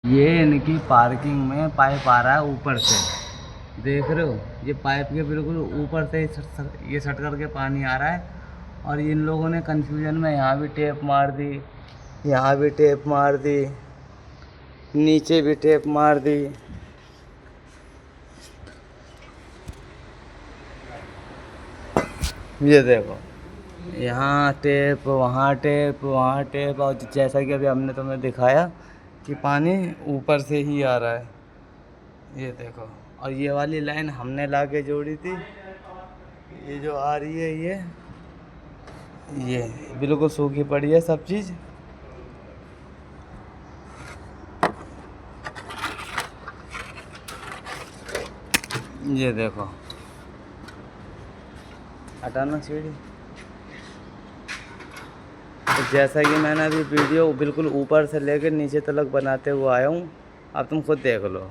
ये इनकी पार्किंग में पाइप आ रहा है ऊपर से, देख रहे हो? ये पाइप के बिल्कुल ऊपर से ये सट करके पानी आ रहा है। और इन लोगों ने कंफ्यूजन में यहाँ भी टेप मार दी, यहाँ भी टेप मार दी, नीचे भी टेप मार दी। ये देखो, यहाँ टेप, वहाँ टेप, वहाँ टेप। और जैसा कि अभी हमने तुम्हें दिखाया कि पानी ऊपर से ही आ रहा है, ये देखो। और ये वाली लाइन हमने ला के जोड़ी थी, ये जो आ रही है ये बिल्कुल सूखी पड़ी है सब चीज़। ये देखो, हटाना सीढ़ी। तो जैसा कि मैंने अभी वीडियो बिल्कुल ऊपर से लेकर नीचे तक बनाते हुए आया हूँ, अब तुम खुद देख लो।